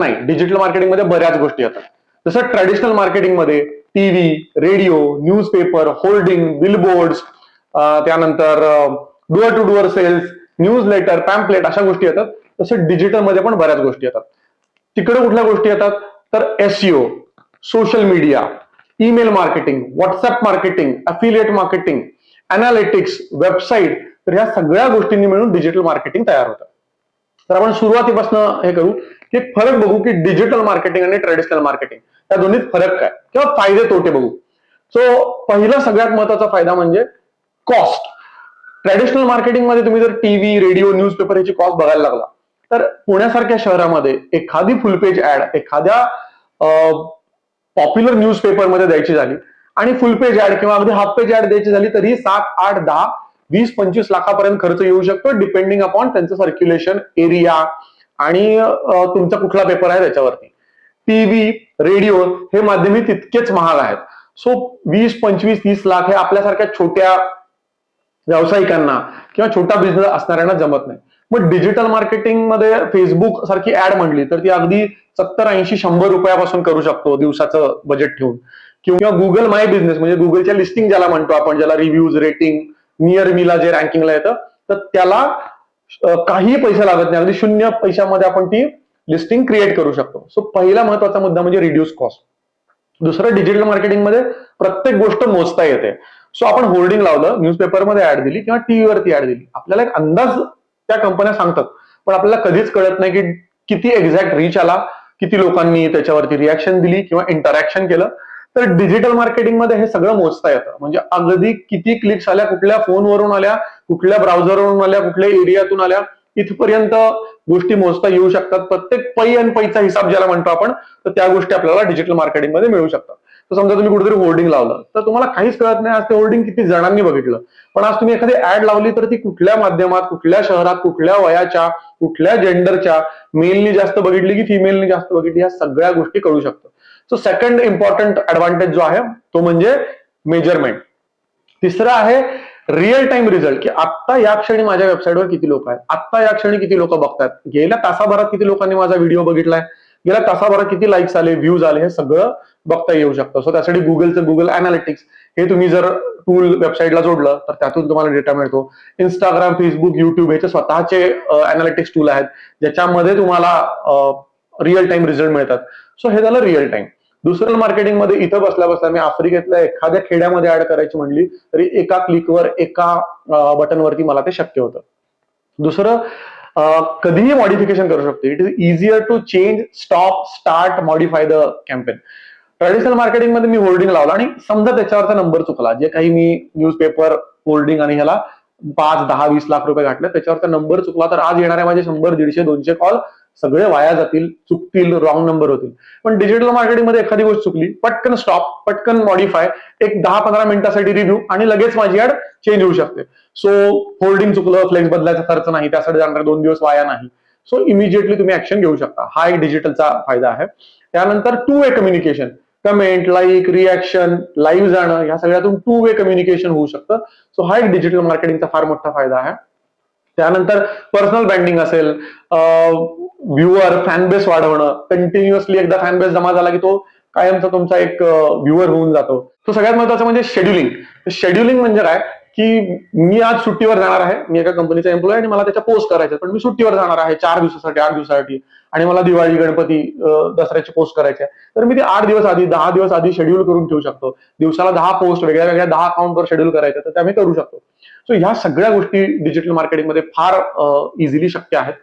नाही, डिजिटल मार्केटिंगमध्ये बऱ्याच गोष्टी येतात. जसं ट्रॅडिशनल मार्केटिंगमध्ये TV, radio, newspaper, hoarding, billboards, त्यानंतर door to door sales, newsletter, pamphlet अशा गोष्टी येतात. तसं डिजिटलमध्ये पण बऱ्याच गोष्टी येतात. तिकडे कुठल्या गोष्टी येतात तर SEO, social media, email marketing, WhatsApp marketing, affiliate marketing, analytics, website. तर ह्या सगळ्या गोष्टींनी मिळून डिजिटल मार्केटिंग तयार होतं. तर आपण सुरुवातीपासून हे करू की एक फरक बघू की डिजिटल मार्केटिंग आणि ट्रॅडिशनल मार्केटिंग या दोन्हीत फरक काय किंवा फायदे तोटे बघू. सो पहिला सगळ्यात महत्वाचा फायदा म्हणजे कॉस्ट. ट्रॅडिशनल मार्केटिंगमध्ये तुम्ही जर टीव्ही, रेडिओ, न्यूजपेपर याची कॉस्ट बघायला लागला तर पुण्यासारख्या शहरामध्ये एखादी फुल पेज ऍड एखाद्या पॉप्युलर न्यूजपेपरमध्ये द्यायची झाली आणि फुल पेज ऍड किंवा अगदी हाफ पेज ऍड द्यायची झाली तरी 7, 8, 10, 20-25 लाखापर्यंत खर्च येऊ शकतो डिपेंडिंग अपॉन त्यांचं सर्क्युलेशन एरिया आणि तुमचा कुठला पेपर आहे त्याच्यावरती. टीव्ही, रेडिओ हे माध्यमही तितकेच महाग आहेत. सो 20, 25, 30 लाख हे आपल्यासारख्या छोट्या व्यावसायिकांना किंवा छोटा बिझनेस असणाऱ्यांना जमत नाही. मग डिजिटल मार्केटिंग मध्ये फेसबुक सारखी ऍड म्हणली तर ती अगदी 70, 80, 100 रुपयापासून करू शकतो दिवसाचं बजेट ठेवून. किंवा गुगल माय बिझनेस म्हणजे गुगलच्या लिस्टिंग ज्याला म्हणतो आपण, ज्याला रिव्ह्यूज, रेटिंग, नियर मीला जे रँकिंगला येतं तर त्याला काही पैसे लागत नाही, अगदी 0 पैशामध्ये आपण ती लिस्टिंग क्रिएट करू शकतो. सो पहिला महत्वाचा मुद्दा म्हणजे रिड्यूस कॉस्ट. दुसरं, डिजिटल मार्केटिंगमध्ये प्रत्येक गोष्ट मोजता येते. सो आपण होर्डिंग लावलं, न्यूजपेपरमध्ये ऍड दिली किंवा टीव्हीवरती ऍड दिली, आपल्याला एक अंदाज त्या कंपन्या सांगतात, पण आपल्याला कधीच कळत नाही की किती एक्झॅक्ट रीच आला, किती लोकांनी त्याच्यावरती रिॲक्शन दिली किंवा इंटरॅक्शन केलं. तर डिजिटल मार्केटिंगमध्ये हे सगळं मोजता येतं. म्हणजे अगदी किती क्लिक्स आल्या, कुठल्या फोनवरून आल्या, कुठल्या ब्राउझरवरून आल्या, कुठल्या एरियातून आल्या, इथपर्यंत गोष्टी मोजता येऊ शकतात. प्रत्येक पै आणि पैचा हिसाब ज्याला म्हणतो आपण, तर त्या गोष्टी आपल्याला डिजिटल मार्केटिंगमध्ये मिळू शकतात. तर समजा तुम्ही कुठेतरी होर्डिंग लावलं तर तुम्हाला काहीच कळत नाही आज ते होर्डिंग किती जणांनी बघितलं, पण आज तुम्ही एखादी ऍड लावली तर ती कुठल्या माध्यमात, कुठल्या शहरात, कुठल्या वयाच्या, कुठल्या जेंडरच्या, मेलनी जास्त बघितली की फिमेलनी जास्त बघितली, या सगळ्या गोष्टी कळू शकतात. सो सेकंड इम्पॉर्टंट ऍडव्हान्टेज जो आहे तो म्हणजे मेजरमेंट. तिसरं आहे रिअल टाइम रिझल्ट, की आता या क्षणी माझ्या वेबसाईटवर किती लोक आहेत, आता या क्षणी किती लोक बघतात, गेल्या तासाभरात किती लोकांनी माझा व्हिडिओ बघितलाय, गेल्या तासाभरात किती लाईक्स आले, व्ह्यूज आले, हे सगळं बघता येऊ शकतं. सो त्यासाठी गुगल अनालिटिक्स हे तुम्ही जर टूल वेबसाईटला जोडलं तर त्यातून तुम्हाला डेटा मिळतो. इंस्टाग्राम, फेसबुक, युट्यूब ह्याचे स्वतःचे अनालिटिक्स टूल आहेत ज्याच्यामध्ये तुम्हाला रिअल टाइम रिझल्ट मिळतात. सो हे झालं रिअल टाइम. दुसरं, मार्केटिंगमध्ये इथं बसल्या बसल्या मी आफ्रिकेतल्या एखाद्या खेड्यामध्ये ऍड करायची म्हणली तरी एका क्लिकवर, एका बटनवरती मला ते शक्य होतं. दुसरं, कधीही मॉडिफिकेशन करू शकतो. It is easier to change, stop, start, modify the campaign. Traditional मार्केटिंगमध्ये मी होर्डिंग लावला आणि समजा त्याच्यावरचा नंबर चुकला, जे काही मी न्यूजपेपर, होर्डिंग आणि ह्याला 5, 10, 20 लाख रुपये घातले, त्याच्यावरचा नंबर चुकला तर आज येणारे माझे 100, 150, 200 कॉल सगळे वाया जातील, चुकतील, रॉंग नंबर होतील. पण डिजिटल मार्केटिंगमध्ये एखादी गोष्ट चुकली, पटकन स्टॉप, पटकन मॉडिफाय, एक 10-15 मिनिटासाठी रिव्ह्यू आणि लगेच माझी ऍड चेंज होऊ शकते. सो होर्डिंग चुकलं, फ्लेक्स बदलायचा खर्च नाही, त्यासाठी जाणारे 2 दिवस वाया नाही. सो इमिजिएटली तुम्ही ऍक्शन घेऊ शकता. हा एक डिजिटलचा फायदा आहे. त्यानंतर two way communication, comment, like, reaction, live जाणं, या सगळ्यातून टू वे कम्युनिकेशन होऊ शकतं. सो हा एक डिजिटल मार्केटिंगचा फार मोठा फायदा आहे. त्यानंतर पर्सनल ब्रँडिंग असेल, व्ह्युअर, फॅनबेस वाढवणं, कंटिन्युअसली एकदा फॅनबेस जमा झाला की तो कायमचा तुमचा एक व्ह्युअर होऊन जातो. तो सगळ्यात महत्वाचं म्हणजे शेड्युलिंग. शेड्युलिंग म्हणजे काय की मी आज सुट्टीवर जाणार आहे, मी एका कंपनीचा एम्प्लॉय आणि मला त्याच्या पोस्ट करायचं, पण मी सुट्टीवर जाणार आहे 4 दिवसासाठी, 8 दिवसासाठी, आणि मला दिवाळी, गणपती, दसऱ्याची पोस्ट करायची आहे, तर मी ते 8 दिवस आधी, 10 दिवस आधी शेड्यूल करून ठेवू शकतो. दिवसाला 10 पोस्ट वेगळ्या वेगळ्या 10 अकाउंटवर शेड्यूल करायचं, तर ते आम्ही करू शकतो. सो ह्या सगळ्या गोष्टी डिजिटल मार्केटिंगमध्ये फार इझिली शक्य आहेत.